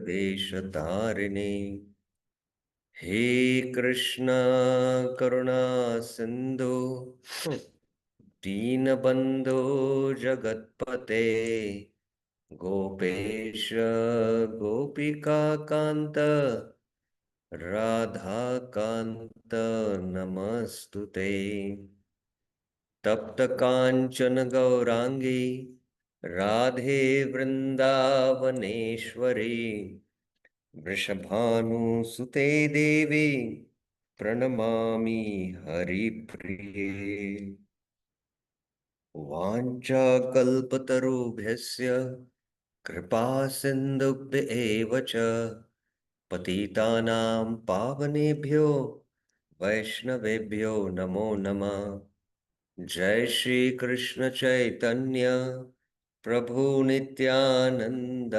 देशतारिणे हे कृष्ण करुणा सिंधु दीनबंधो जगत्पते गोपेश गोपिका कांत राधा कांत नमस्तुते तप्त कांचन गौरांगी राधे वृंदावनेश्वरी वृषभानुसुते देवी प्रणमामि हरिप्रिये वाञ्छाकल्पतरुभ्यस्य कृपा सिन्धुभ्य एव च पतितानां पावनेभ्यो वैष्णवेभ्यो नमो नमः। जय श्री कृष्ण चैतन्य प्रभु नित्यानंद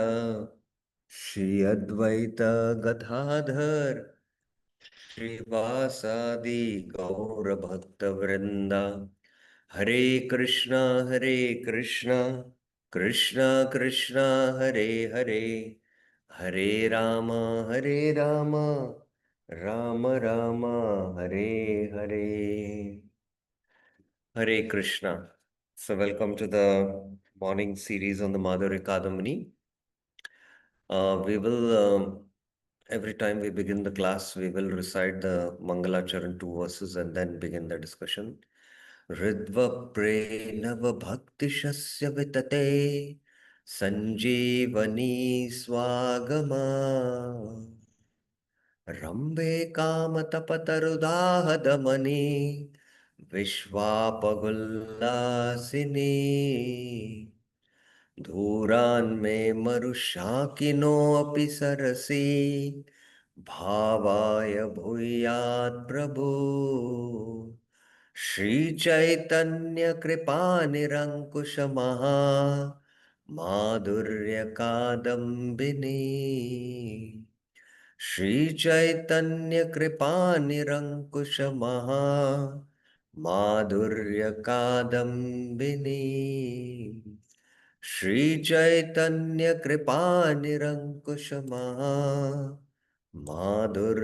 श्री अद्वैत गदाधर श्रीवासादि गौर भक्त वृंदा हरे Krishna Krishna Krishna Hare Hare Hare Ram Ram Ram Hare Hare Hare Krishna. So welcome to the morning series on the Madhurya Kadambini. We will every time we begin the class, we will recite the Mangalacharan 2 verses and then begin the discussion. Ridva Prenava Bhakti Shasya Vitate Sanjeevani Swagama Rambe Kamatapatarudaha विश्वापगुल्लासिनी धूरान्मे मरुशाकिनोऽपि सरसि भावाय भूयात् प्रभु श्रीचैतन्यकृपानिरङ्कुशमहा माधुर्यकादम्बिनी श्रीचैतन्यकृपानिरङ्कुशमहा माधुर्यकादम्बिनी श्रीचैतन्यकृपानिरङ्कुशमहा माधुर्यकादम्बिनी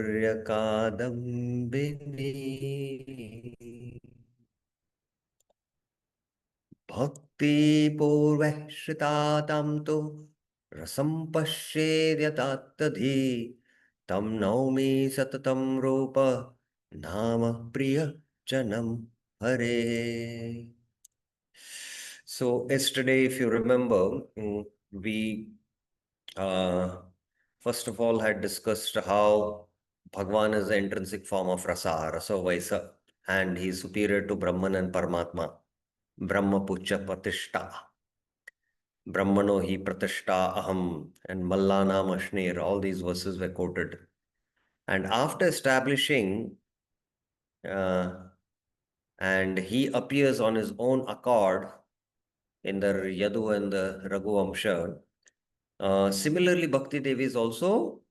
भक्तिपूर्वः श्रितां तु रसं पश्येद्यदात्तधी तं नौमि सततं रूप नाम प्रियजनं हरे. So yesterday, if you remember, we first of all had discussed how Bhagwan is the intrinsic form of rasa vaisa, and he is superior to Brahman and Paramatma. Brahma Pucha Patishta. Brahmano hi Pratishta Aham and Mallanam Ashnir. All these verses were quoted. And after establishing, and he appears on his own accord in the Yadu and the Raghu Amsha. Similarly, Bhakti Devi is also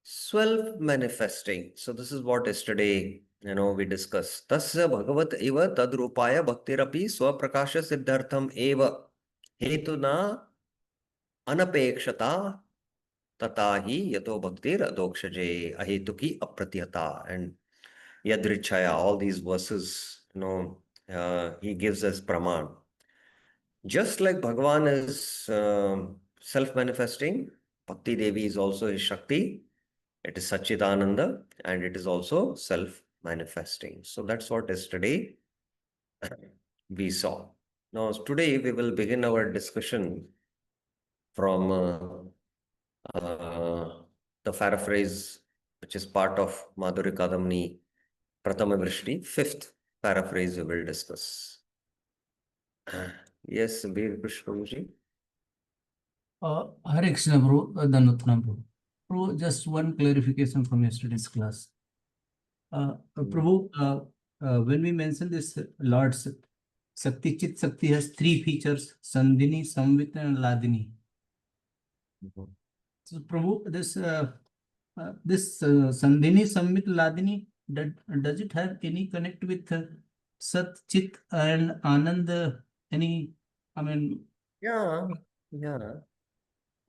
self-manifesting. So this is what yesterday, we discussed. Tasya Bhagavat eva tadrupaya bhaktirapi swaprakasha siddhartham eva hetuna anapekshata tatahi yato bhaktir adokshaje ahetuki apratyata and yadrichaya. All these verses, he gives us praman. Just like Bhagavan is self-manifesting, Bhakti Devi is also his Shakti. It is Satchidananda and it is also self-manifesting. So that's what yesterday we saw. Now, today we will begin our discussion from the paraphrase, which is part of Madhurya Kadambini Prathama Vrishti, fifth paraphrase we will discuss. Yes, Bir Prabhuji. Hare Krishna, Prabhu, Danutnam, Prabhu. Prabhu, just one clarification from yesterday's class. Prabhu, when we mentioned this Lord's Sakti, Chit Sakti has three features: Sandhini, Samvit, and Ladini. So, Prabhu, this Sandhini, Samvit, Ladini, does it have any connect with Sat, Chit, and Anand? Yeah. Yeah.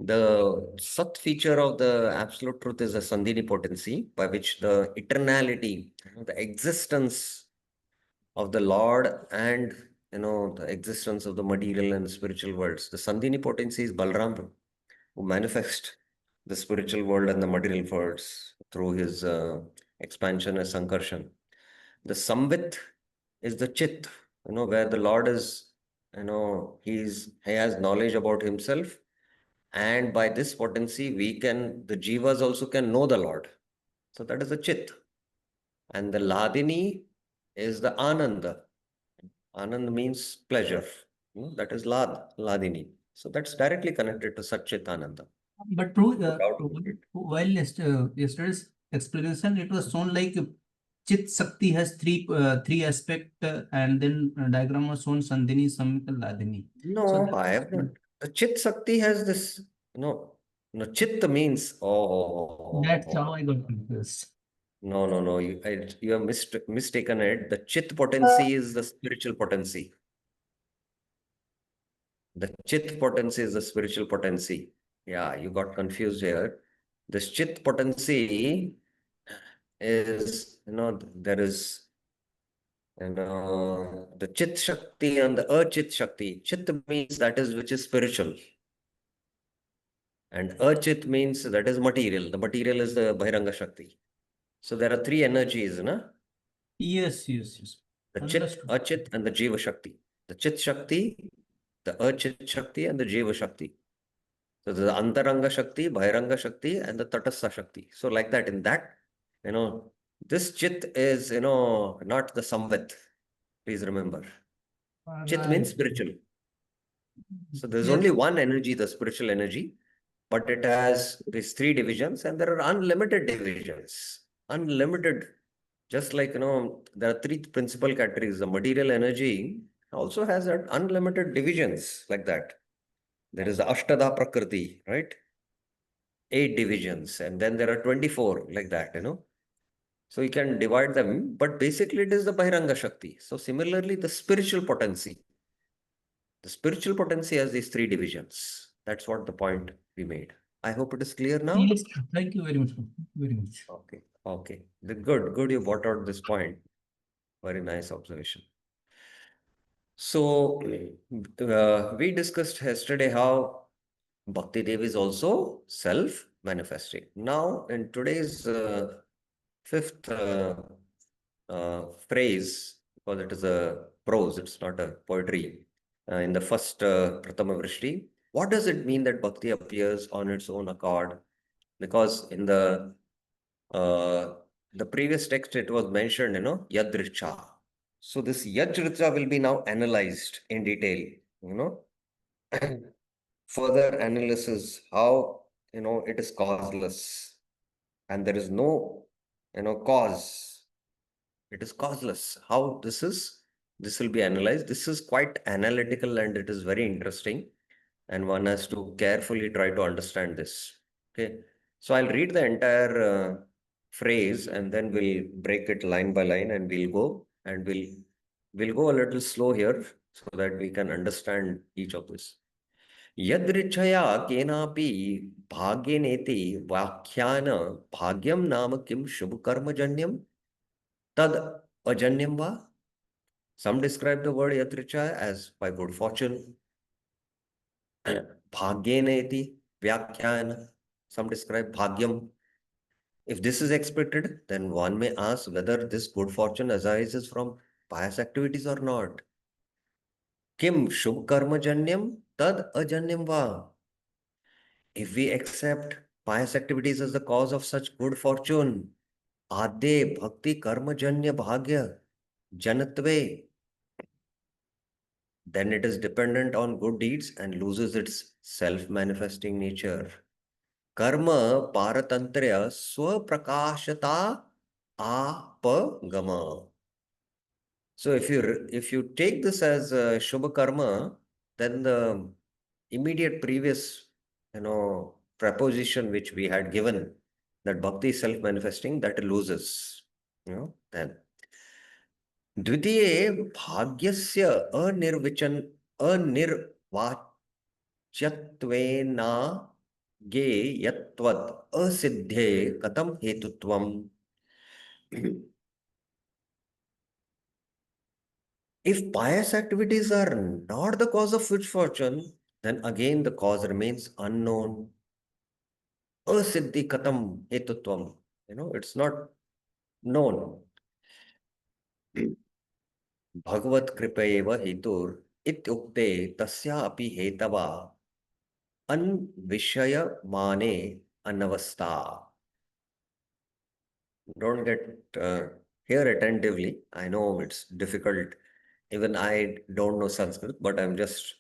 The Sat feature of the absolute truth is a Sandhini potency by which the eternality, the existence of the Lord and the existence of the material and spiritual worlds. The Sandhini potency is Balram, who manifests the spiritual world and the material worlds through his expansion as Sankarshan. The Samvit is the Chit, where the Lord is, he has knowledge about himself, and by this potency the jivas also can know the Lord. So that is the Chit. And the Ladini is the Ananda. Anand means pleasure. That is Ladini. So that's directly connected to Satchit Ananda. But Prabhu, No doubt about it. while yesterday's explanation, it was shown like Chit Shakti has three aspect, and then diagram was shown Sandhini, Samvit, and Ladini. So No, I have not. The Chit Sakti has this, no, Chit means, that's oh, how I got confused. no, you have mistaken it. The Chit potency is the spiritual potency. The Chit potency is the spiritual potency. Yeah, you got confused here. This Chit potency is, there is, the Chit Shakti and the Achit Shakti. Chit means that is which is spiritual. And Achit means that is material. The material is the Bhairanga Shakti. So there are three energies, na? Yes, yes, yes. The Chit, Understood. Achit, and the Jiva Shakti. The Chit Shakti, the Achit Shakti, and the Jiva Shakti. So the Antaranga Shakti, Bhairanga Shakti, and the Tatastha Shakti. So like that, in that, this Chit is, not the Samvit. Please remember. Chit means Right. spiritual. So there's Yes. only one energy, the spiritual energy, but it has these three divisions, and there are unlimited divisions. Unlimited. Just like, there are three principal categories. The material energy also has unlimited divisions like that. There is the Ashtada Prakriti, right? 8 divisions, and then there are 24 like that. So you can divide them, but basically it is the Bahiranga Shakti. So similarly, the spiritual potency. The spiritual potency has these three divisions. That's what the point we made. I hope it is clear now. Yes. Thank you very much. Prabhu. Thank you very much. Okay. Okay. Good. You brought out this point. Very nice observation. So we discussed yesterday how Bhakti Devi is also self-manifesting. Now, in today's fifth phrase, because it is a prose, it's not a poetry, in the first Pratama Vrishti, what does it mean that Bhakti appears on its own accord? Because in uh, the previous text, it was mentioned, Yadricha. So this Yadricha will be now analyzed in detail, further analysis how, it is causeless and there is no, cause. It is causeless. How this will be analyzed. This is quite analytical and it is very interesting. And one has to carefully try to understand this. Okay. So I'll read the entire phrase and then we'll break it line by line and we'll go a little slow here so that we can understand each of this. यदृच्छया केनापि भाग्येनेति व्याख्यान भाग्यम नाम किम शुभ कर्मजन्यम तद ajanyam va. Some describe the word yadricha as by good fortune. Bhagyeneti vyakhyana. Some describe bhagyam. If this is expected, then one may ask whether this good fortune arises from pious activities or not. Kim shubh karmajanyam tad ajanyam va. If we accept pious activities as the cause of such good fortune, Ade Bhakti Karmajanya Bhagya Janatve, then it is dependent on good deeds and loses its self-manifesting nature. Karma Paratantrya Swaprakashata Apagama. So if you take this as a Shubha Karma, then the immediate previous, preposition which we had given, that bhakti is self-manifesting, that loses. Then द्वितीये भाग्यस्य अनिर्वाच्यत्वेन ज्ञेयत्वद् असिद्धे कथं हेतुत्वम्? If pious activities are not the cause of good fortune, then again the cause remains unknown. Asiddhi katam hetutvam. It's not known. Bhagavad kripayeva hetur ityukte tasya api hetava anvishaya mane anavastha. Don't get here attentively. I know it's difficult. Even I don't know Sanskrit, but I'm just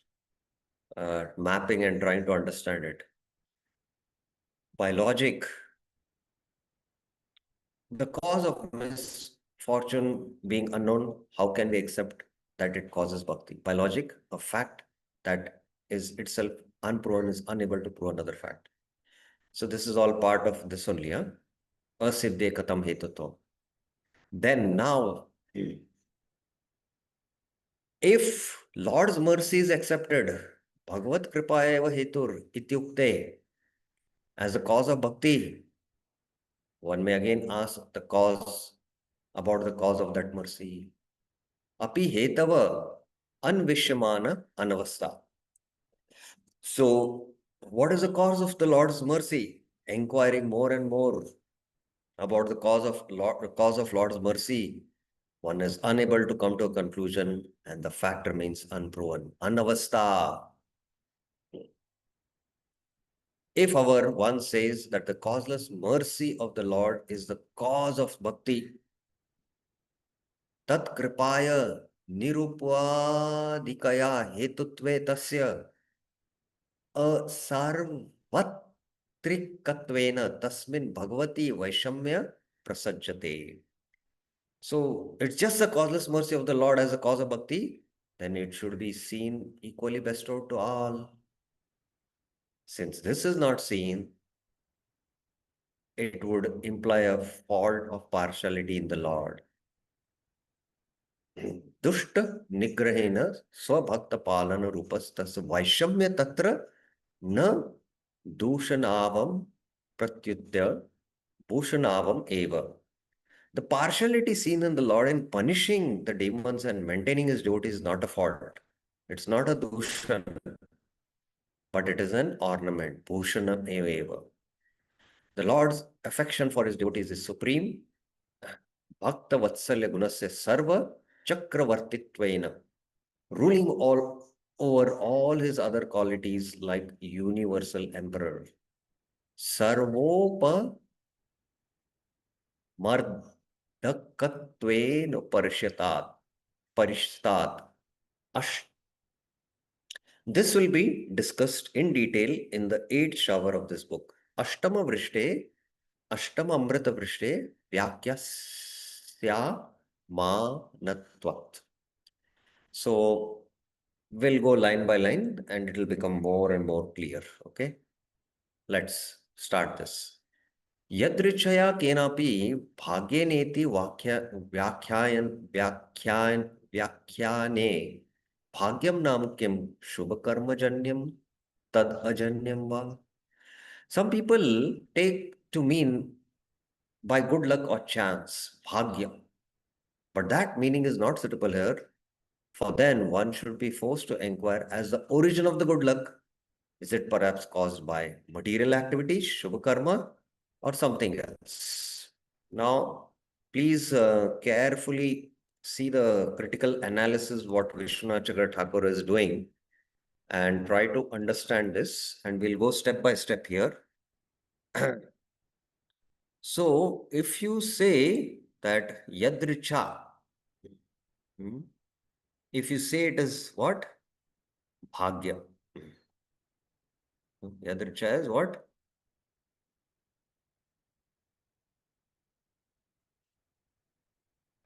mapping and trying to understand it. By logic, the cause of misfortune being unknown, how can we accept that it causes bhakti? By logic, a fact that is itself unproven is unable to prove another fact. So this is all part of this only, huh? Asiddhe katam hetutvam. Then now, if Lord's mercy is accepted, Bhagavad kripa eva hetur ityukte, as a cause of bhakti, one may again ask about the cause of that mercy. Api hetava anvishyamana anavastha. So, what is the cause of the Lord's mercy? Inquiring more and more about the cause of Lord's mercy, one is unable to come to a conclusion, and the fact remains unproven. Anavastha. If our one says that the causeless mercy of the Lord is the cause of bhakti, tat kripaya nirupadikaya hetutve tasya asarvatrikatvena tasmin bhagavati vaishamya prasajjate. So it's just the causeless mercy of the Lord as a cause of bhakti, then it should be seen equally bestowed to all. Since this is not seen, it would imply a fault of partiality in the Lord. दुष्ट निग्रहेण स्वभक्त पालन रूपस्तस्य वैषम्य तत्र न दूषणावम प्रत्युत्य भूषणावम एव. The partiality seen in the Lord in punishing the demons and maintaining his devotees is not a fault. It's not a dushan, but it is an ornament. Bhushanam eva. The Lord's affection for his devotees is supreme. Bhakta vatsalya gunasya sarva chakravartitvena, ruling all over all his other qualities like universal emperor. Sarvopa mardakatvena parishtat. This will be discussed in detail in the 8th shower of this book. Ashtama Vrishte, Ashtama Amrita Vrishte, Vyakyasya Manatvat. So we'll go line by line and it will become more and more clear. Okay, let's start this. Yadrichaya kenapi bhagyeneti व्याख्याने भाग्यम नाम किम शुभ कर्मजन्यम tad ajanyam va. Some people take to mean by good luck or chance, bhagya. But that meaning is not suitable here. For then one should be forced to inquire as the origin of the good luck. Is it perhaps caused by material activities, shubha karma, or something else? Now, please carefully see the critical analysis what Vishwanath Chakra Thakur is doing and try to understand this. And we'll go step by step here. So, if you say that yadricha, if you say it is what? Bhagya. Yadricha is what?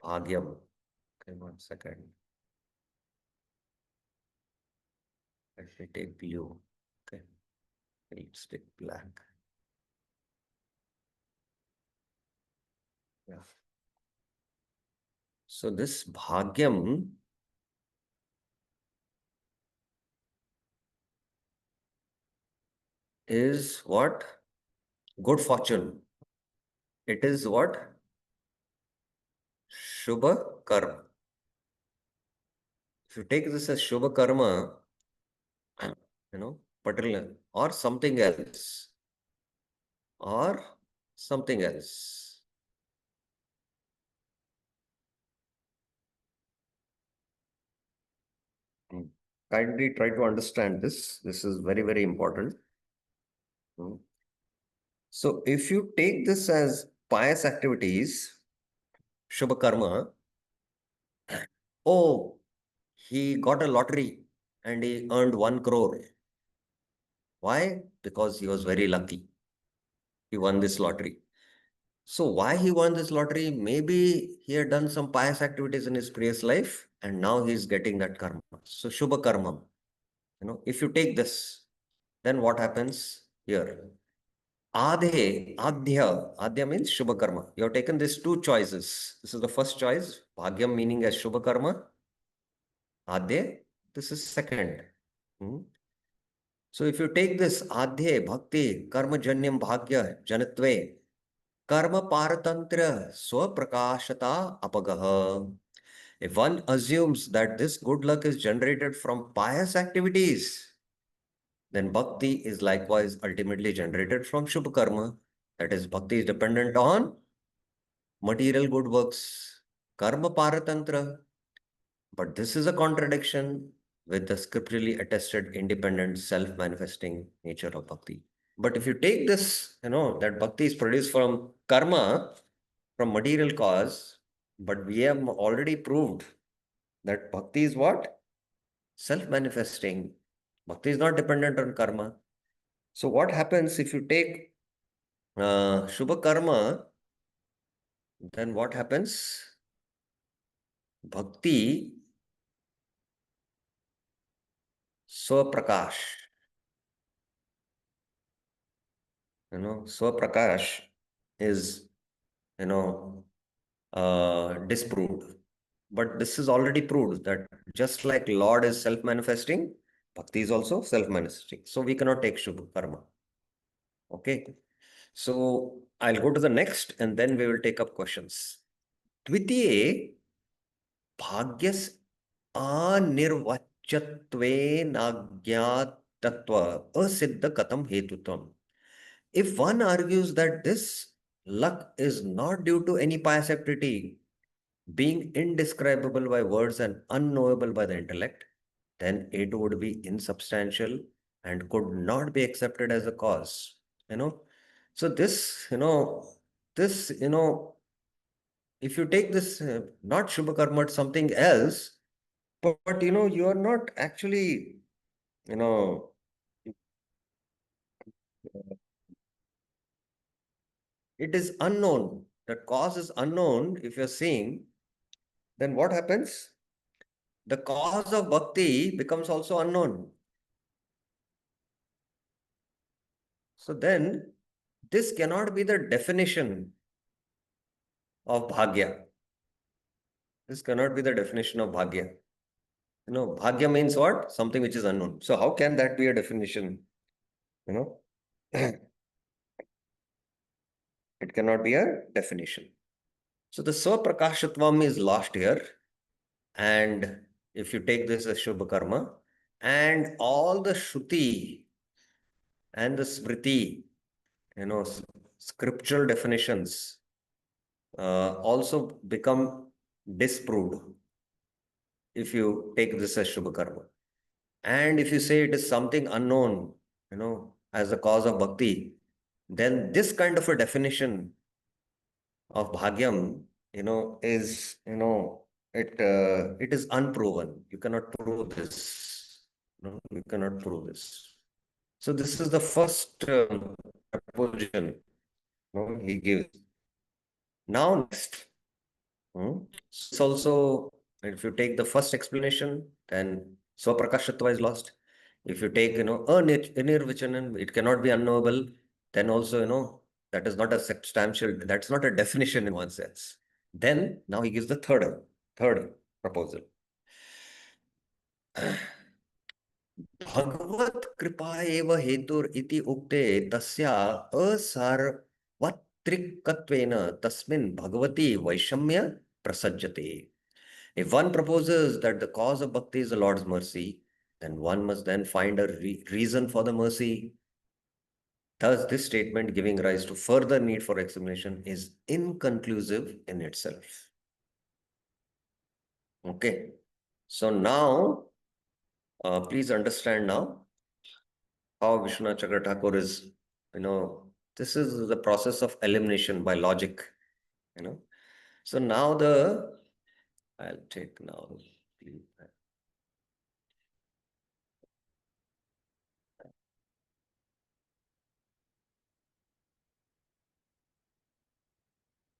Bhagyam. Okay, 1 second. Let me take blue. Okay. Let's take black. Yeah. So this bhagyam is what? Good fortune. It is what? Shubha karma. If you take this as Shubha karma, particular or something else, or something else. Hmm. Kindly try to understand this. This is very, very important. Hmm. So if you take this as pious activities, Shubha karma, oh, he got a lottery and he earned 1 crore. Why? Because he was very lucky. He won this lottery. So why he won this lottery? Maybe he had done some pious activities in his previous life and now he's getting that karma. So Shubha karma. If you take this, then what happens here? Adhya means Shubha karma. You have taken these two choices. This is the first choice, Bhagyam meaning as Shubha karma. Adhya, this is second. Hmm. So if you take this Adhya, Bhakti, Karma Janyam Bhagya, Janatve, Karma Paratantra, Swaprakashata Apagaha. If one assumes that this good luck is generated from pious activities, then bhakti is likewise ultimately generated from Shubha karma. That is, bhakti is dependent on material good works, karma paratantra. But this is a contradiction with the scripturally attested independent self-manifesting nature of bhakti. But if you take this, that bhakti is produced from karma, from material cause, but we have already proved that bhakti is what? Self-manifesting. Bhakti is not dependent on karma. So what happens if you take Shubha karma, then what happens? Bhakti Swaprakash. Swaprakash is, disproved. But this is already proved that just like Lord is self-manifesting, Bhakti is also self-manifesting. So we cannot take Shubha karma. Okay. So I'll go to the next and then we will take up questions. Dvitiye bhagyas anirvachyatvenagyatatva asiddha katam hetutvam. If one argues that this luck is not due to any pious activity, being indescribable by words and unknowable by the intellect, then it would be insubstantial and could not be accepted as a cause. You know, so this, if you take this not Shubha karma, it's something else, but you are not actually, you know, it is unknown. The cause is unknown. If you're seeing, then what happens? The cause of bhakti becomes also unknown. So then this cannot be the definition of bhagya. This cannot be the definition of bhagya. Bhagya means what? Something which is unknown. So how can that be a definition? You know, it cannot be a definition. So the Swaprakashatvam is lost here. And if you take this as Shubha karma, and all the Shruti and the Smriti, scriptural definitions also become disproved if you take this as Shubha karma. And if you say it is something unknown, as the cause of bhakti, then this kind of a definition of bhagyam, is, it is unproven. You cannot prove this. You cannot prove this. So this is the first proposition he gives. Now next, it's also, if you take the first explanation, then swaprakashatva is lost. If you take, anirvachanam, it cannot be unknowable, then also, that is not a substantial, that's not a definition in one sense. Then now he gives the third proposal. भगवत कृपा एव हेतुर इति उक्ते तस्या असार्वत्रिकत्वेन तस्मिन् Bhagwati वैषम्य प्रसज्यते. If one proposes that the cause of bhakti is the Lord's mercy, then one must then find a reason for the mercy. Thus, this statement giving rise to further need for explanation is inconclusive in itself. Okay. So now, please understand now how Vishwanath Chakra Thakur is, this is the process of elimination by logic, you know. So now I'll take now.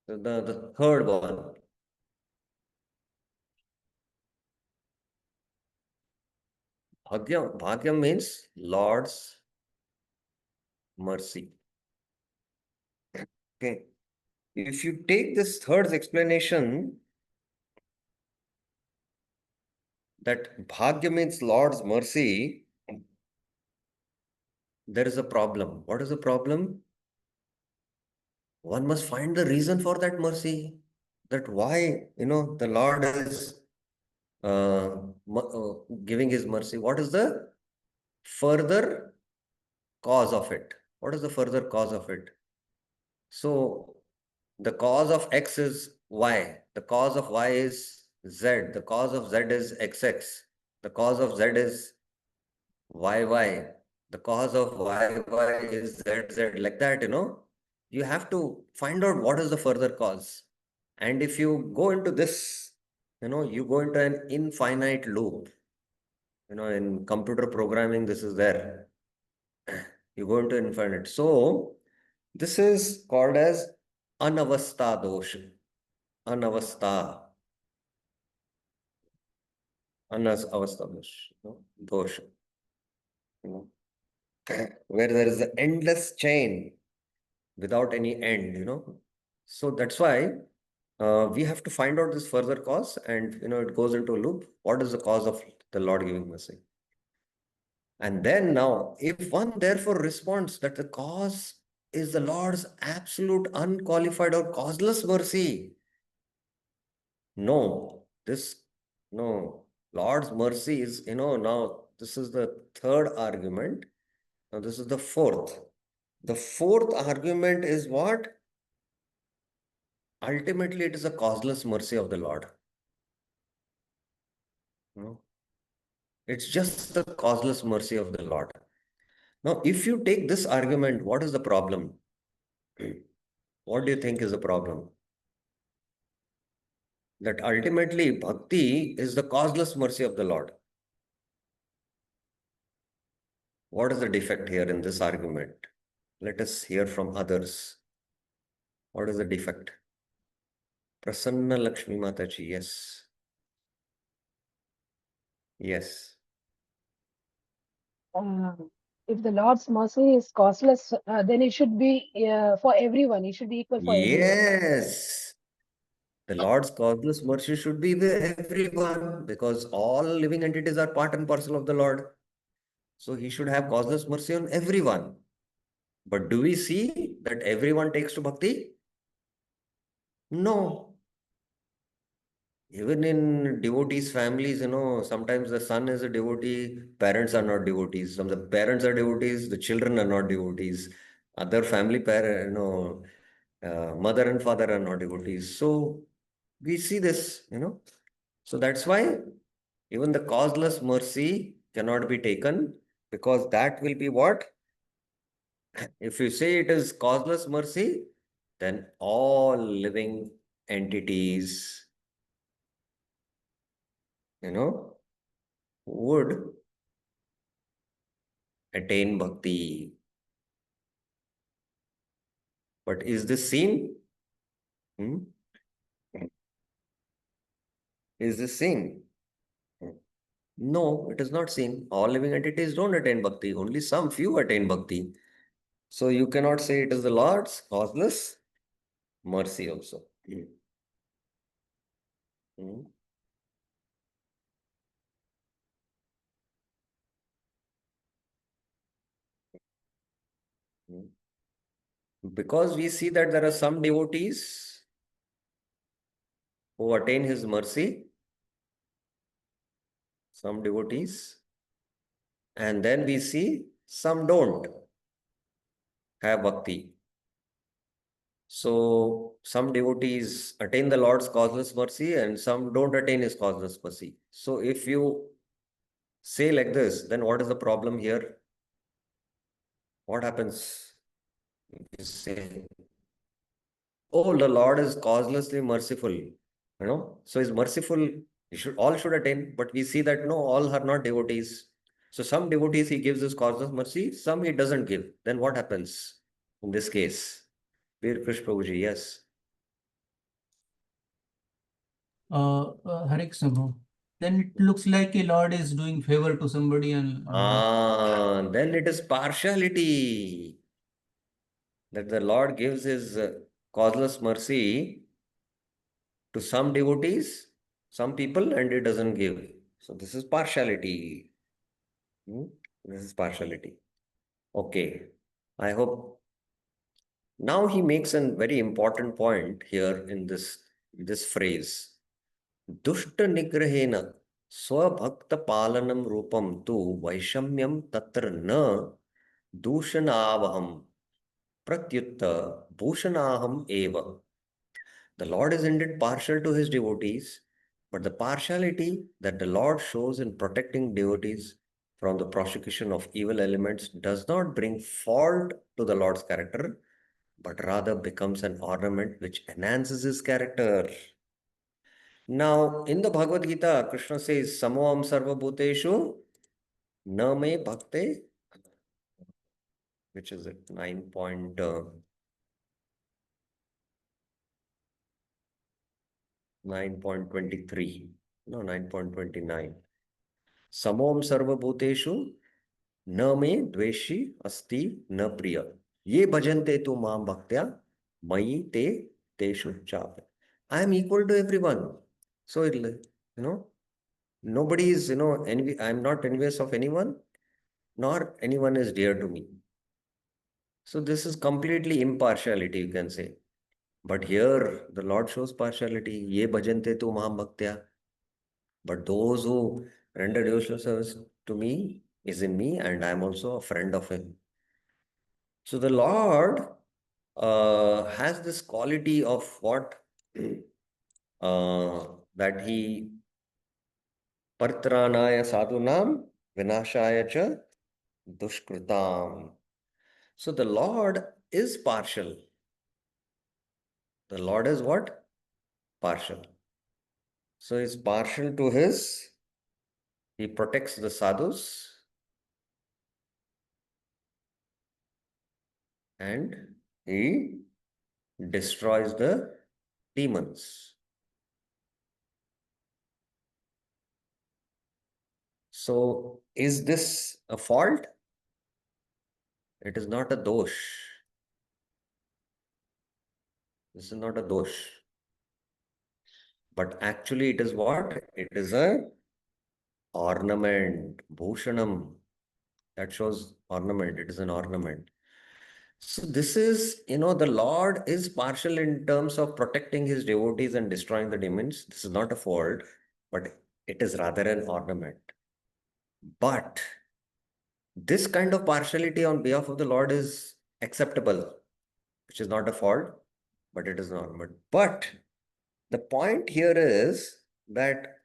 So the third one, Bhagyam means Lord's mercy. Okay. If you take this third explanation, that Bhagya means Lord's mercy, there is a problem. What is the problem? One must find the reason for that mercy. That why, the Lord is uh, giving his mercy. What is the further cause of it? What is the further cause of it? So the cause of X is Y. The cause of Y is Z. The cause of Z is XX. The cause of Z is YY. The cause of YY is ZZ. Like that, you have to find out what is the further cause. And if you go into this, you go into an infinite loop. In computer programming, this is there. You go into infinite. So this is called as anavastha dosha. Anavastha. Anavastha dosha. Dosha. You know, where there is an endless chain without any end, So that's why we have to find out this further cause, and it goes into a loop. What is the cause of the Lord giving mercy? And then now, if one therefore responds that the cause is the Lord's absolute, unqualified, or causeless mercy, no, no, Lord's mercy is, now this is the third argument. Now this is the fourth. The fourth argument is what? Ultimately, it is a causeless mercy of the Lord. It's just the causeless mercy of the Lord. Now, if you take this argument, what is the problem? What do you think is the problem? That ultimately bhakti is the causeless mercy of the Lord. What is the defect here in this argument? Let us hear from others. What is the defect? Prasanna Lakshmi Mataji, yes. Yes. Uh, if the Lord's mercy is costless, then it should be for everyone. It should be equal for everyone. Yes. The Lord's causeless mercy should be with everyone because all living entities are part and parcel of the Lord. So he should have causeless mercy on everyone. But do we see that everyone takes to bhakti? No. Even in devotees' families, sometimes the son is a devotee, parents are not devotees. Some of the parents are devotees, the children are not devotees. Other family parent, mother and father are not devotees. So we see this, So that's why even the causeless mercy cannot be taken because that will be what? If you say it is causeless mercy, then all living entities, would attain bhakti. But is this seen? Hmm? Is this seen? No, it is not seen. All living entities don't attain bhakti. Only some few attain bhakti. So you cannot say it is the Lord's causeless mercy also. Hmm. Because we see that there are some devotees who attain his mercy, some devotees, and then we see some don't have bhakti. So some devotees attain the Lord's causeless mercy and some don't attain his causeless mercy. So if you say like this, then what is the problem here? What happens? You say, oh, the Lord is causelessly merciful, so he's merciful. All should attain, but we see that no, all are not devotees. So some devotees he gives his causeless mercy, some he doesn't give. Then what happens in this case? Veer Krish Prabhuji, yes. Hare Krishna, Prabhu. Then it looks like a Lord is doing favor to somebody and Then it is partiality that the Lord gives his causeless mercy to some devotees, some people, and he doesn't give. So this is partiality. This is partiality. Okay. I hope now he makes a very important point here in this phrase. Dushta nigrahena swabhakta palanam rupam tu vaishamyam tatra na dushanavaham pratyutta bhushanaham eva. The Lord is indeed partial to his devotees, but the partiality that the Lord shows in protecting devotees from the prosecution of evil elements does not bring fault to the Lord's character, but rather becomes an ornament which enhances his character. Now, in the Bhagavad Gita, Krishna says, Samoam sarva bhuteshu na me bhakte, which is at 9.23, no, 9.29. Samoam sarva bhuteshu na me dveshi asti na priya. Ye bhajante tu maam bhaktya mayi te teshu chave. I am equal to everyone. So, nobody is, envy. I am not envious of anyone, nor anyone is dear to me. So this is completely impartiality, you can say. But here the Lord shows partiality. Ye bhajante tu maham bhaktya. But those who render devotional service to me is in me, and I am also a friend of him. So the Lord has this quality of what? That he partranaya sadhunam vinashaya cha dushkritam. So the Lord is partial. The Lord is what? Partial. So he's partial to he protects the sadhus and he destroys the demons. So is this a fault? It is not a dosh. This is not a dosh. But actually it is what? It is a ornament, bhushanam. That shows ornament. It is an ornament. So this is, the Lord is partial in terms of protecting his devotees and destroying the demons. This is not a fault, but it is rather an ornament. But this kind of partiality on behalf of the Lord is acceptable, which is not a fault, but it is an ornament. But the point here is that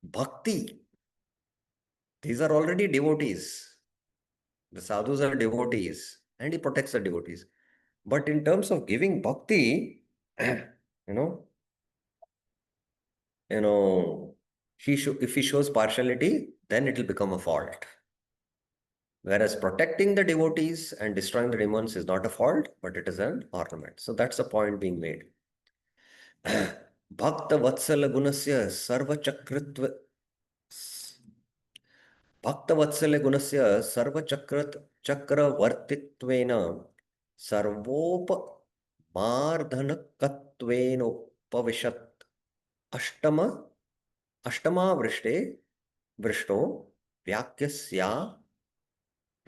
bhakti, these are already devotees. The sadhus are devotees, and he protects the devotees. But in terms of giving bhakti, you know, if he shows partiality, then it will become a fault. Whereas protecting the devotees and destroying the demons is not a fault, but it is an ornament. So that's the point being made. Bhakta Vatsala Gunasya Sarva Chakritva Bhakta Vatsala Gunasya Sarva Chakra Vartitvena Sarvopa Mardhanakatvena Pavishat Ashtama Vrishte Vrishto Vyakyasya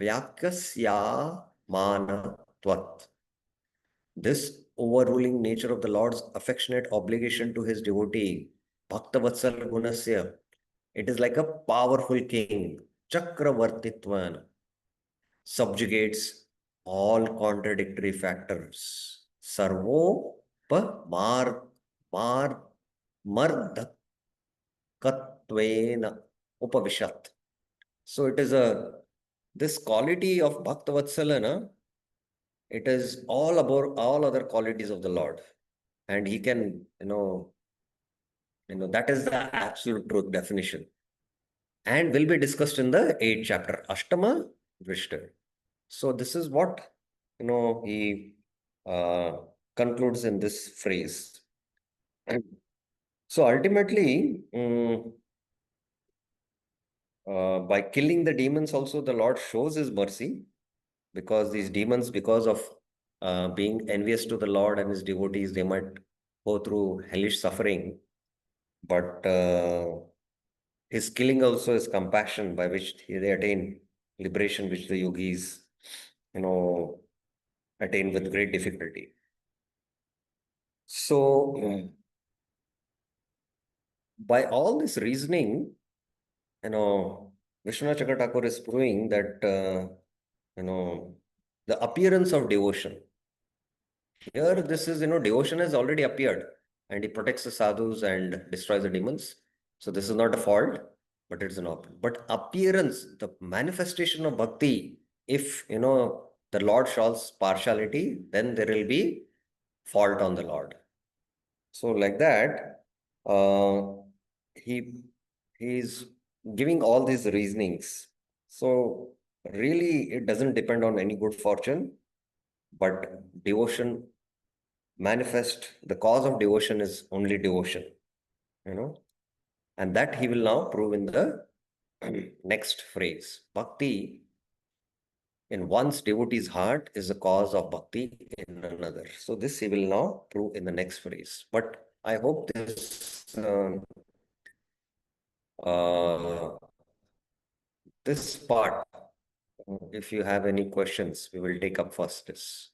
Vyakasya manatvat. This overruling nature of the Lord's affectionate obligation to his devotee, Bhaktavatsal Gunasya, it is like a powerful king, Chakravartitvan, subjugates all contradictory factors. Sarvo pa mar mardakatvena upavishat. So it is this quality of Bhaktavatsala, it is all about all other qualities of the Lord. And he can, that is the absolute truth definition. And will be discussed in the 8th chapter, Ashtama Drishta. So this is what, he concludes in this phrase. And so ultimately, by killing the demons also, the Lord shows his mercy, because these demons, because of being envious to the Lord and his devotees, they might go through hellish suffering. But his killing also is compassion, by which they attain liberation, which the yogis, attain with great difficulty. So, by all this reasoning, Vishwanath Chakravarti is proving that, the appearance of devotion. Here, this is, devotion has already appeared, and he protects the sadhus and destroys the demons. So this is not a fault, but it's an option. But appearance, the manifestation of bhakti, if, the Lord shows partiality, then there will be fault on the Lord. So like that, he's giving all these reasonings. So really, it doesn't depend on any good fortune, but devotion manifest, the cause of devotion is only devotion, and that he will now prove in the next phrase. Bhakti in one's devotee's heart is the cause of bhakti in another. So this he will now prove in the next phrase. But I hope this part, if you have any questions, we will take up first this.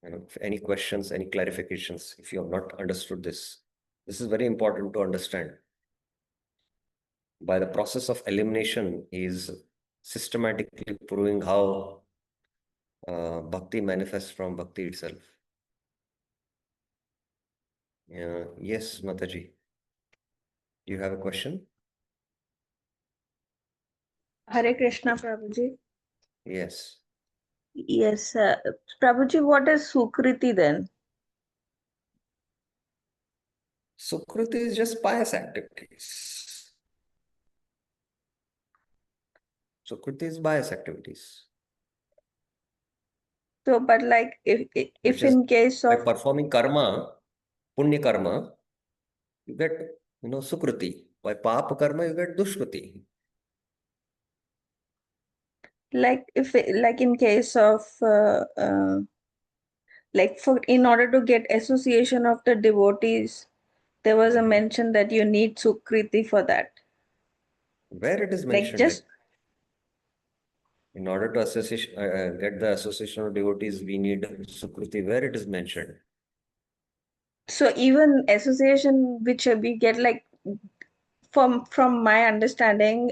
If any questions, any clarifications, if you have not understood this is very important to understand. By the process of elimination, is systematically proving how bhakti manifests from bhakti itself. Yes, Mataji, you have a question? Hare Krishna, Prabhuji. Yes. Yes, Prabhuji, what is Sukriti then? Sukriti is just pious activities. Sukriti is pious activities. So, but like if in case by of performing karma, punya karma, you get, Sukriti. By papa karma, you get dushkriti. like in case of like for in order to get association of the devotees, there was a mention that you need Sukriti for that. Where it is Like mentioned, just in order to get the association of devotees, we need Sukriti. Where it is mentioned? so even association which we get like from my understanding,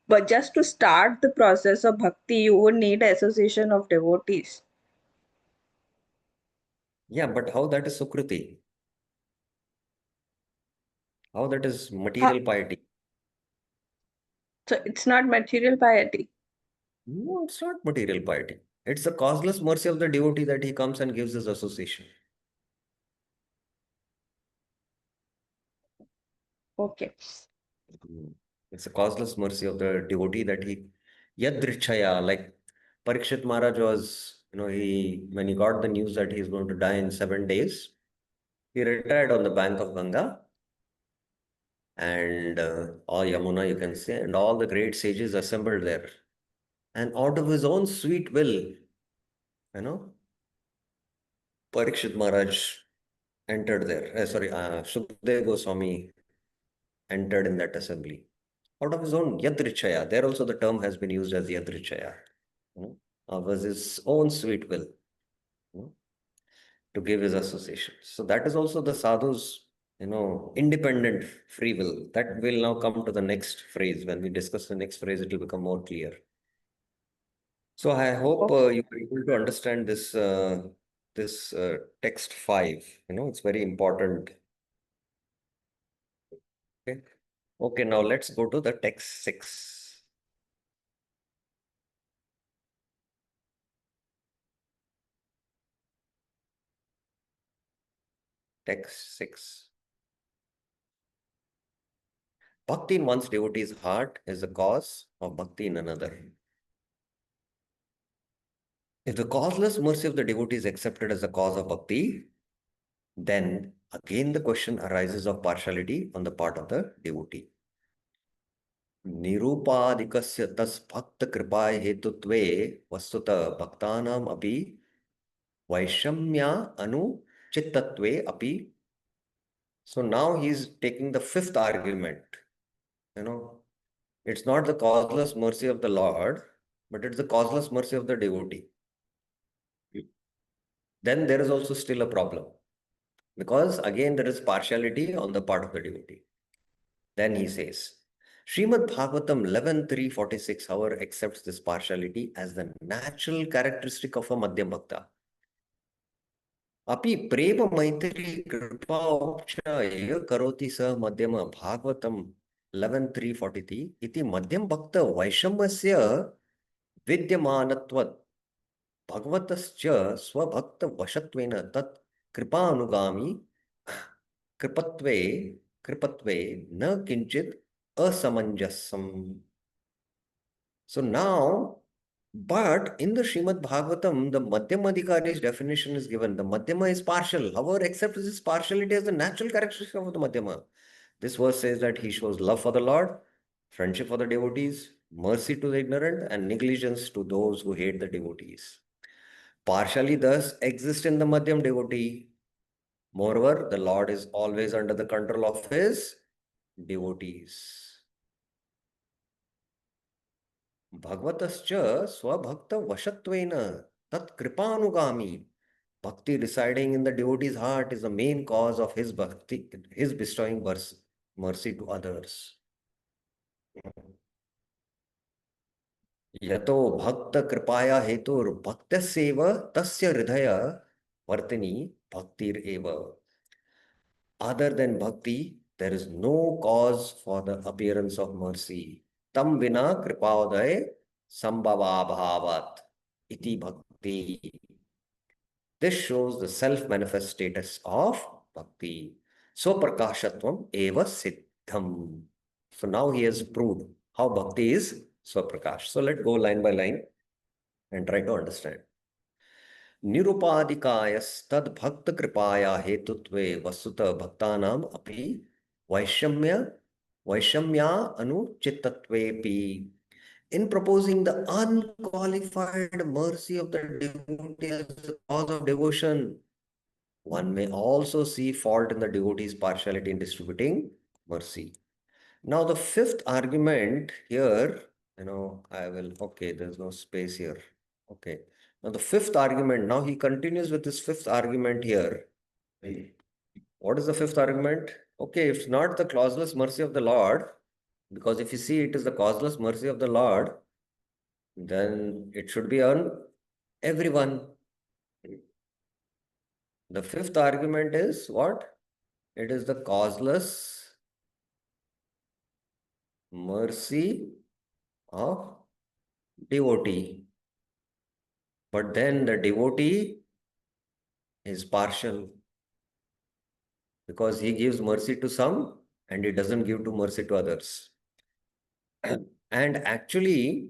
but just to start the process of bhakti, you would need association of devotees. Yeah, but how that is Sukriti? How that is material piety? So it's not material piety. No, it's not material piety. It's the causeless mercy of the devotee that he comes and gives his association. Okay. It's a causeless mercy of the devotee that he yadrichaya, like Parikshit Maharaj was, when he got the news that he's going to die in 7 days, he retired on the bank of Ganga, and or Yamuna, you can say, and all the great sages assembled there. And out of his own sweet will, Parikshit Maharaj entered there. Shukdev Goswami entered in that assembly. out of his own yadrichaya. There also the term has been used as yadrichaya, of his own sweet will, to give his association. So that is also the sadhu's, independent free will. That will now come to the next phrase. When we discuss the next phrase, it will become more clear. So I hope you are able to understand this text 5. It's very important. Okay. Okay, now let's go to the text 6. Text 6. Bhakti in one's devotee's heart is the cause of bhakti in another. If the causeless mercy of the devotee is accepted as the cause of bhakti, then again the question arises of partiality on the part of the devotee. Nirupadikasya tas bhakta kripaya hetutve vastuta bhaktanam api vaishamya anu chittatve api. So now he's taking the 5th argument. It's not the causeless mercy of the Lord, but it's the causeless mercy of the devotee. Then there is also still a problem, because again there is partiality on the part of the devotee. Then he says, Srimad Bhagavatam 11.3.46, however, accepts this partiality as the natural characteristic of a Madhyam Bhakta. Api prema maitri kripa upchaya karoti sa Madhyama Bhagavatam 11.3.43 iti Madhyam Bhakta Vaishamyasya Vidyamanatvat Bhagavatascha Swabhakta Vashatvena Tat Kripa Anugami Kripatve na kinchit asamanjasam. So now, but in the Srimad Bhagavatam, the Madhyama Adhikari's definition is given. The Madhyama is partial. However, accepts this partiality as the natural characteristic of the Madhyama. This verse says that he shows love for the Lord, friendship for the devotees, mercy to the ignorant, and negligence to those who hate the devotees. Partially thus exist in the Madhyam devotee. Moreover, the Lord is always under the control of his devotees. Bhagavatascha swabhakta vashatvena tat kripanugami. Bhakti residing in the devotee's heart is the main cause of his bhakti, his bestowing mercy to others. Yato bhakta kripaya hetur bhaktaseva tasya hridaya vartini bhaktir eva. Other than bhakti, there is no cause for the appearance of mercy. Tam vina kripaodaye sambhava bhavat iti bhakti. This shows the self-manifest status of bhakti. So prakashatvam eva siddham. So now he has proved how bhakti is swaprakash. So let's go line by line and try to understand. निरुपाधिकायस्तद भक्त कृपाया हेतुत्वे वस्तुत भक्तानाम अपि वैषम्या अनुचितत्वेपि. In proposing the unqualified mercy of the devotee as the cause of devotion, one may also see fault in the devotee's partiality in distributing mercy. Now the 5th argument here, there's no space here. Okay. Now the 5th argument, now he continues with this 5th argument here. What is the 5th argument? Okay, it's not the causeless mercy of the Lord, because if you see it is the causeless mercy of the Lord, then it should be on everyone. The 5th argument is what? It is the causeless mercy of devotee. But then the devotee is partial, because he gives mercy to some and he doesn't give mercy to others. And actually,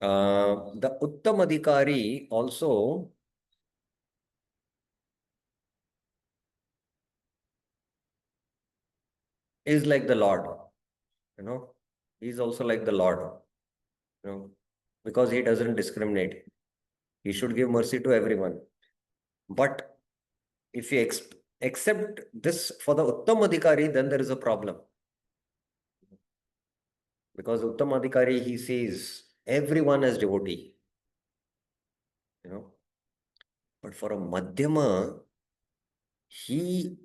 the Uttam Adhikari also is like the Lord, he's also like the Lord, because he doesn't discriminate. He should give mercy to everyone. But if you accept this for the Uttam Adhikari, then there is a problem. Because Uttamadhikari, he sees everyone as devotee, you know. But for a Madhyama, he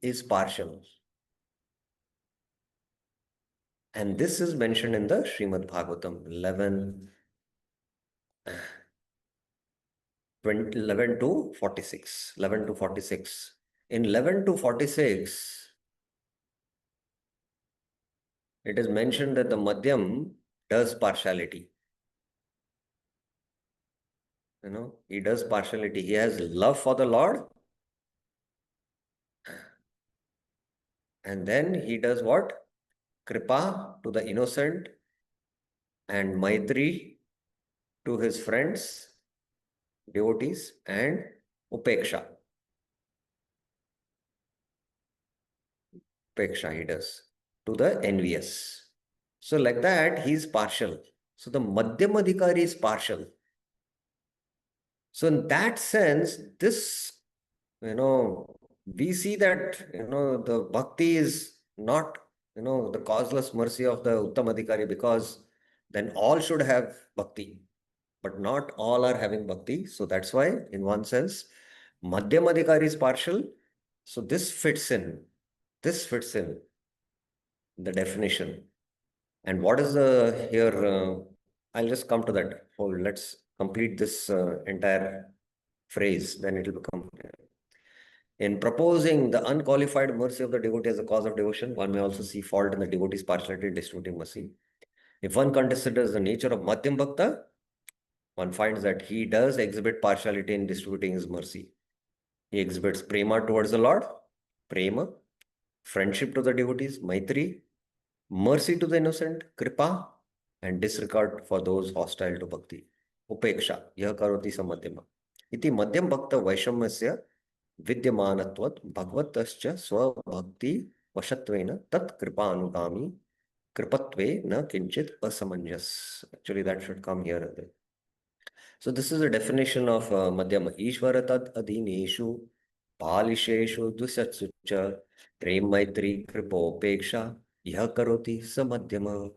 is partial. And this is mentioned in the Srimad Bhagavatam 11, 11 to 46. 11 to 46. In 11 to 46, it is mentioned that the Madhyam does partiality. You know, he does partiality. He has love for the Lord. And then he does what? Kripa to the innocent and Maitri to his friends, devotees, and Upeksha. Upeksha he does to the envious. So like that, he is partial. So the Madhyamadhikari is partial. So in that sense, this, we see that, the bhakti is not, the causeless mercy of the Uttamadhikari, because then all should have bhakti, but not all are having bhakti. So that's why, in one sense, Madhyamadhikari is partial. So this fits in the definition. And what is the here? I'll just come to that. Hold, let's complete this entire phrase, then it will become clear. In proposing the unqualified mercy of the devotee as a cause of devotion, one may also see fault in the devotee's partiality in distributing mercy. If one considers the nature of Madhyam Bhakta, one finds that he does exhibit partiality in distributing his mercy. He exhibits prema towards the Lord, prema, friendship to the devotees, maitri, mercy to the innocent, kripa, and disregard for those hostile to bhakti. Upeksha, yah karoti samadhyama. Iti madhyam bhakta vaishamyasya विद्यमानत्वत् भगवतश्च स्वभक्ति वशत्वेन तत् कृपानुगामी कृपत्वे न किंचित असमंजस. Actually, that should come here. So this is a definition of madhyama. Ishvara tad adhineshu palisheshu dusatsu cha prem maitri kripopeksha yah karoti sa madhyama.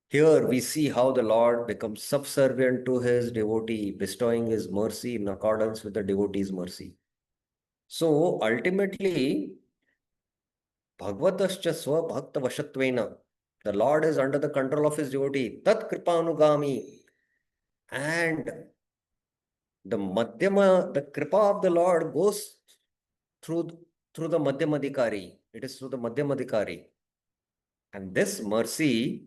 Here we see how the Lord becomes subservient to his devotee, bestowing his mercy in accordance with the devotee's mercy. So ultimately, Bhagavatascha Swabhakta Vashatvena, the Lord is under the control of his devotee, Tat Kripanugami. And the Madhyama, the Kripa of the Lord goes through the Madhyamadhikari. It is through the Madhyamadhikari. And this mercy,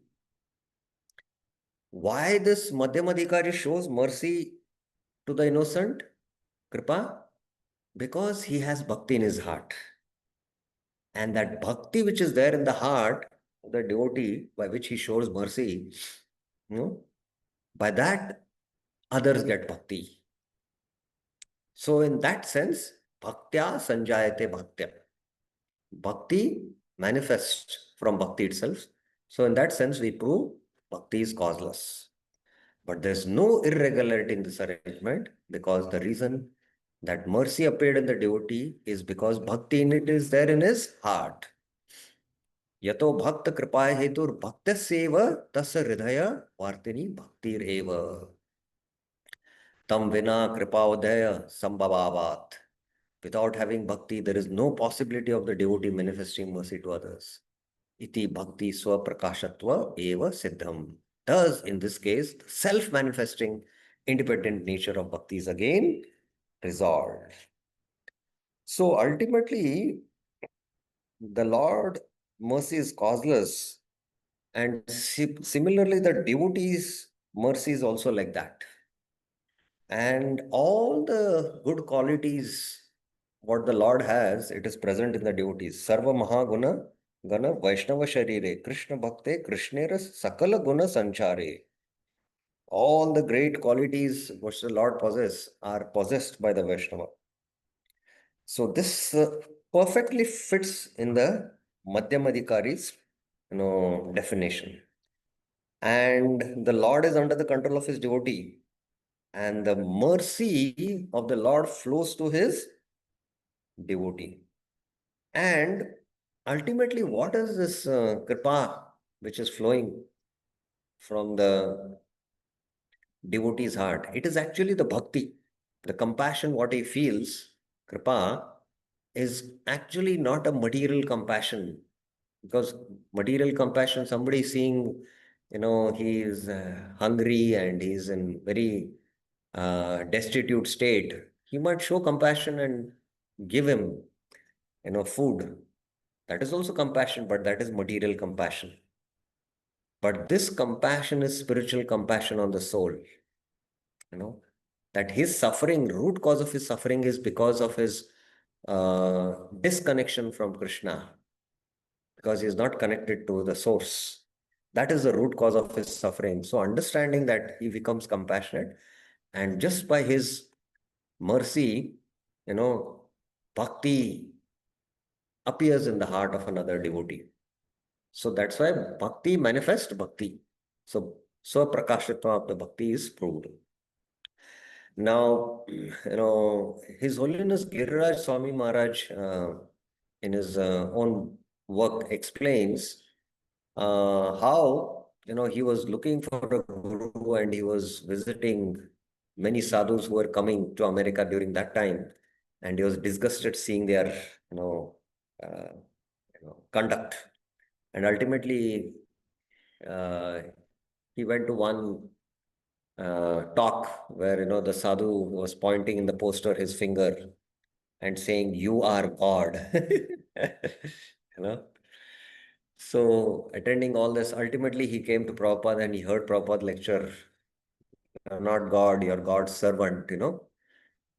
why this Madhyamadhikari shows mercy to the innocent, Kripa? Because he has bhakti in his heart. And that bhakti which is there in the heart of the devotee, by which he shows mercy, by that others get bhakti. So in that sense, bhaktya sanjayate bhaktya. Bhakti manifests from bhakti itself. So in that sense, we prove bhakti is causeless. But there's no irregularity in this arrangement, because the reason that mercy appeared in the devotee is because bhakti in it is there in his heart. Yato bhakta kripaya hetur bhaktaseva tasa hridaya vartini bhaktir eva. Tam vina kripavodaya sambhavavat. Without having bhakti, there is no possibility of the devotee manifesting mercy to others. Iti bhakti swaprakashatva eva siddham. Thus, in this case, the self-manifesting independent nature of bhakti is again resolved. So ultimately, the Lord mercy is causeless, and similarly, the devotee's mercy is also like that. And all the good qualities what the Lord has, it is present in the devotees. Sarva Mahaguna Gana Vaishnava Sharire Krishna Bhakte Krishnera Sakala Guna Sanchare. All the great qualities which the Lord possesses are possessed by the Vaishnava. So this perfectly fits in the Madhyamadhikari's definition. And the Lord is under the control of his devotee. And the mercy of the Lord flows to his devotee. And ultimately, what is this kripa which is flowing from the devotee's heart? It is actually the bhakti, the compassion, what he feels. Kripa is actually not a material compassion, because material compassion, somebody seeing, he is hungry and he's in very destitute state, he might show compassion and give him, food. That is also compassion, but that is material compassion. But this compassion is spiritual compassion on the soul, that his suffering, root cause of his suffering is because of his disconnection from Krishna, because he is not connected to the source. That is the root cause of his suffering. So understanding that, he becomes compassionate, and just by his mercy, bhakti appears in the heart of another devotee. So that's why bhakti manifests bhakti. So swaprakashitva of the bhakti is proved. Now, His Holiness Giriraj Swami Maharaj, in his own work, explains how, he was looking for a guru, and he was visiting many sadhus who were coming to America during that time, and he was disgusted seeing their, uh, conduct. And ultimately, uh, he went to one talk where, the sadhu was pointing in the poster his finger and saying, "You are God." you know. So attending all this, ultimately he came to Prabhupada and he heard Prabhupada lecture, "You're not God, you're God's servant."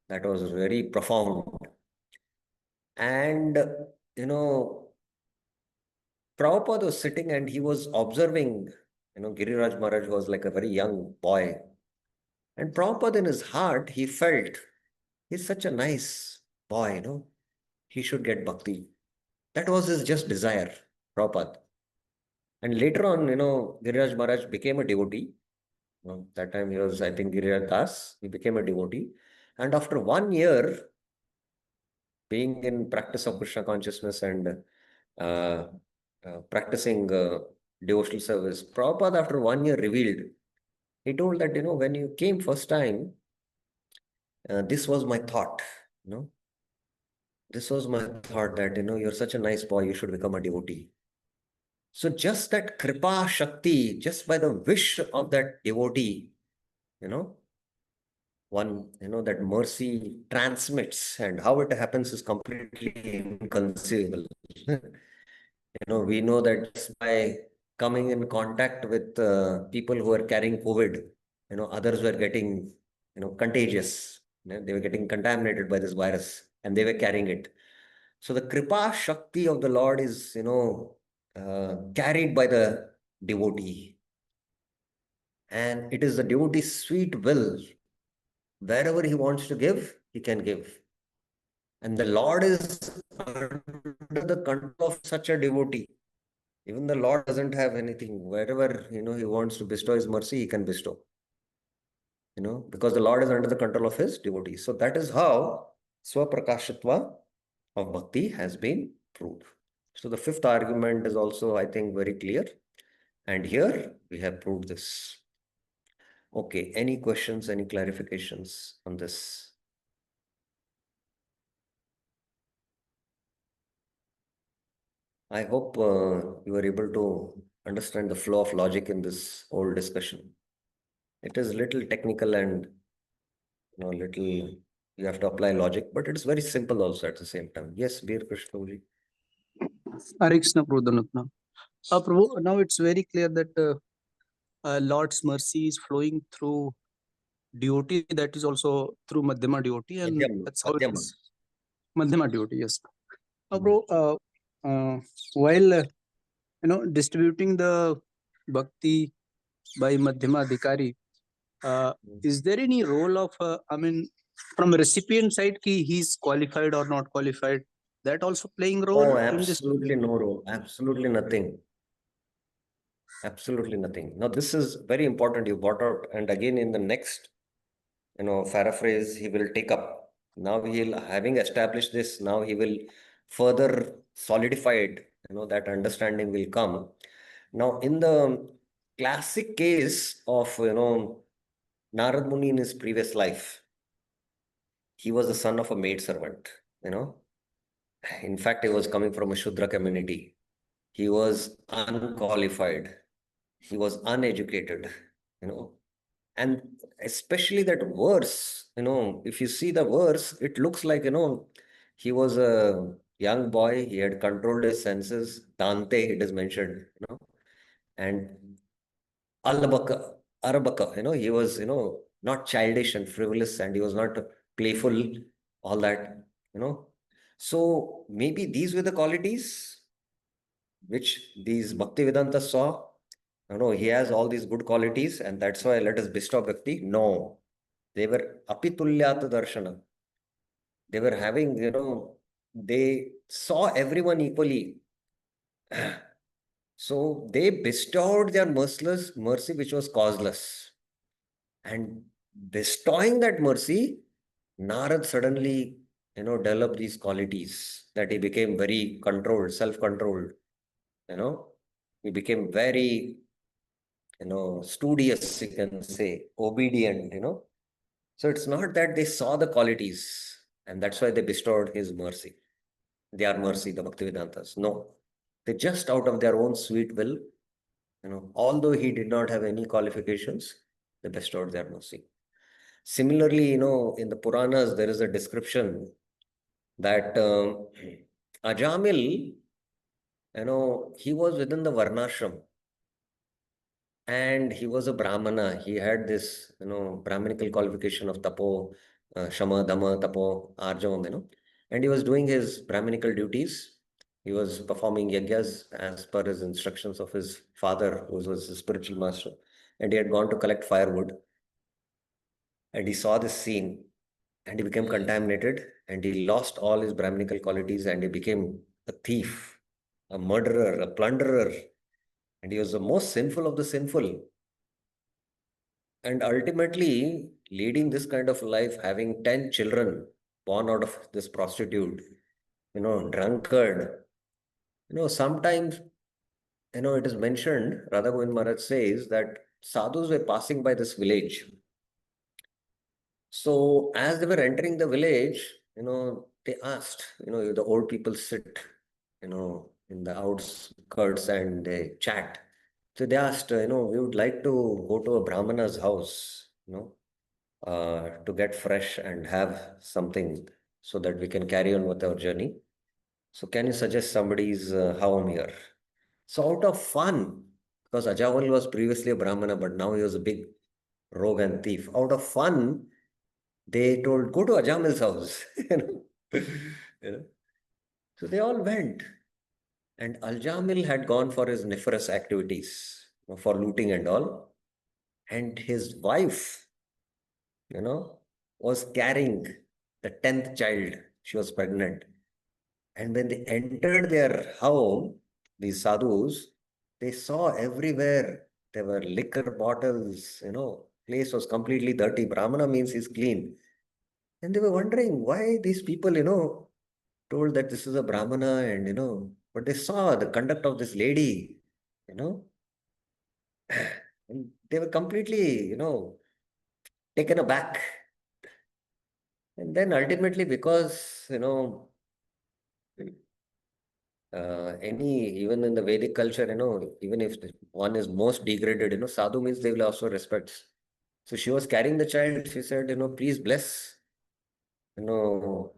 That was very profound. And, Prabhupada was sitting and he was observing, Giriraj Maharaj was like a very young boy. And Prabhupada, in his heart, he felt, he's such a nice boy, he should get bhakti. That was his just desire, Prabhupada. And later on, Giriraj Maharaj became a devotee. That time he was, I think, Giriraj Das. He became a devotee. And after 1 year, being in practice of Krishna consciousness and uh, practicing devotional service, Prabhupada, after 1 year, revealed. He told that, when you came first time, this was my thought, This was my thought that, you're such a nice boy, you should become a devotee. So just that kripa shakti, just by the wish of that devotee, that mercy transmits, and how it happens is completely inconceivable. We know that just by coming in contact with people who are carrying COVID, others were getting, contagious. They were getting contaminated by this virus and they were carrying it. So the kripa shakti of the Lord is, carried by the devotee. And it is the devotee's sweet will. Wherever he wants to give, he can give. And the Lord is under the control of such a devotee. Even the Lord doesn't have anything. Wherever, he wants to bestow his mercy, he can bestow. Because the Lord is under the control of his devotee. So that is how swaprakashitva of bhakti has been proved. So the fifth argument is also, I think, very clear. And here we have proved this. Okay, any questions, any clarifications on this? I hope you were able to understand the flow of logic in this whole discussion. It is little technical and, little, you have to apply logic, but it's very simple also at the same time. Yes, Veer Krishnaji. Hare Krishna, Prabhu. Prabhu, now it's very clear that Lord's mercy is flowing through devotee, that is also through Madhyama devotee, and that's how it is. Madhyama devotee, yes. Prabhu, while distributing the bhakti by Madhyama Adhikari, is there any role of, from recipient side, he's qualified or not qualified, that also playing role? Oh, absolutely no role. Absolutely nothing. Absolutely nothing. Now, this is very important. You brought out, and again in the next, paraphrase, he will take up. Now he'll, having established this, now he will further solidify it, that understanding will come. Now, in the classic case of, Narad Muni in his previous life, he was the son of a maidservant, you know. In fact, he was coming from a Shudra community. He was unqualified. He was uneducated, you know. And especially that verse, if you see the verse, it looks like, he was a young boy. He had controlled his senses. Dante, it is mentioned, and Albaka, Arbaka, he was, not childish and frivolous, and he was not playful, all that, you know. So maybe these were the qualities which these Bhaktivedanta saw. He has all these good qualities, and that's why let us bestow Bhakti. No, they were apitulyata darshana. They were having, they saw everyone equally. So they bestowed their merciless mercy, which was causeless. And bestowing that mercy, Narad suddenly, developed these qualities that he became very controlled, self-controlled, he became very, studious, you can say, obedient, So it's not that they saw the qualities and that's why they bestowed his mercy. Their mercy, the Bhaktivedantas. No, they just out of their own sweet will, although he did not have any qualifications, they bestowed their mercy. Similarly, in the Puranas, there is a description that Ajamil, he was within the Varnashram and he was a Brahmana. He had this, Brahminical qualification of Tapo, Shama, Dhamma, Tapo, Arjavam, and he was doing his Brahminical duties. He was performing yajnas as per his instructions of his father, who was his spiritual master. And he had gone to collect firewood. And he saw this scene and he became contaminated and he lost all his Brahminical qualities and he became a thief, a murderer, a plunderer. And he was the most sinful of the sinful. And ultimately, leading this kind of life, having 10 children born out of this prostitute, drunkard, sometimes, it is mentioned, Radha Govind Maharaj says that sadhus were passing by this village. So as they were entering the village, they asked, the old people sit, in the outskirts and they chat. So they asked, we would like to go to a Brahmana's house, to get fresh and have something so that we can carry on with our journey. So can you suggest somebody's home here? So out of fun, because Ajaval was previously a Brahmana, but now he was a big rogue and thief. Out of fun, they told, go to Ajamil's house. You know. So they all went. And Al-Jamil had gone for his nefarious activities, for looting and all. And his wife, was carrying the 10th child. She was pregnant. And when they entered their home, these sadhus, they saw everywhere there were liquor bottles, place was completely dirty. Brahmana means he's clean. And they were wondering why these people, told that this is a Brahmana and, but they saw the conduct of this lady, and they were completely, taken aback. And then ultimately, because, even in the Vedic culture, even if one is most degraded, sadhu means they will also respect. So she was carrying the child. She said, please bless, the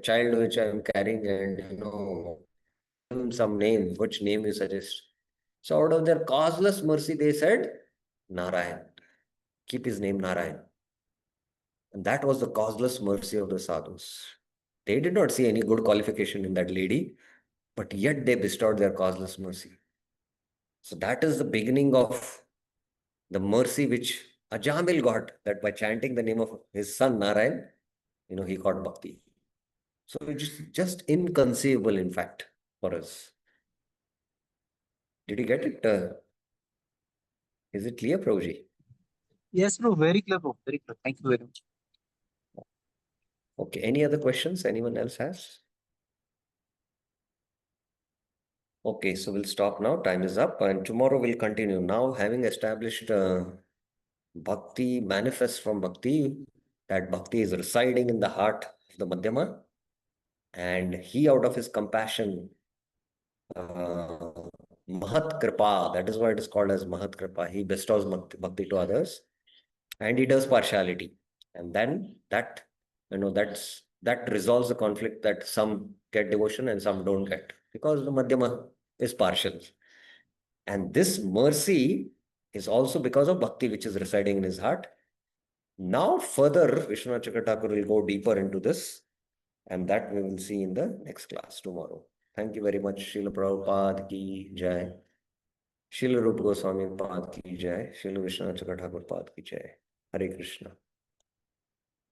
child which I am carrying and, give him some name, which name you suggest. So out of their causeless mercy, they said, Narayan. Keep his name Narayan. And that was the causeless mercy of the sadhus. They did not see any good qualification in that lady, but yet they bestowed their causeless mercy. So that is the beginning of the mercy which Ajamil got, that by chanting the name of his son Narayan, he got bhakti. So it's just inconceivable, in fact, for us. Did you get it? Is it clear, Prabhuji? Yes, no, very clear, bro. Very clear. Thank you very much. Okay. Any other questions anyone else has? Okay, so we'll stop now. Time is up, and tomorrow we'll continue. Now, having established Bhakti manifests from Bhakti, that Bhakti is residing in the heart of the Madhyama, and he, out of his compassion, Mahat Kripa, that is why it is called as Mahat Kripa. He bestows Bhakti to others, and he does partiality. And then that, that resolves the conflict that some get devotion and some don't get, because the Madhyama is partial. And this mercy is also because of Bhakti, which is residing in his heart. Now, further, Vishwanath Chakra Thakur will go deeper into this, and that we will see in the next class tomorrow. Thank you very much. Srila Prabhupada ki jai. Srila Rupa Goswami Pad ki jai. Srila Vishwanath Chakra Thakur Pad ki jai. Hare Krishna.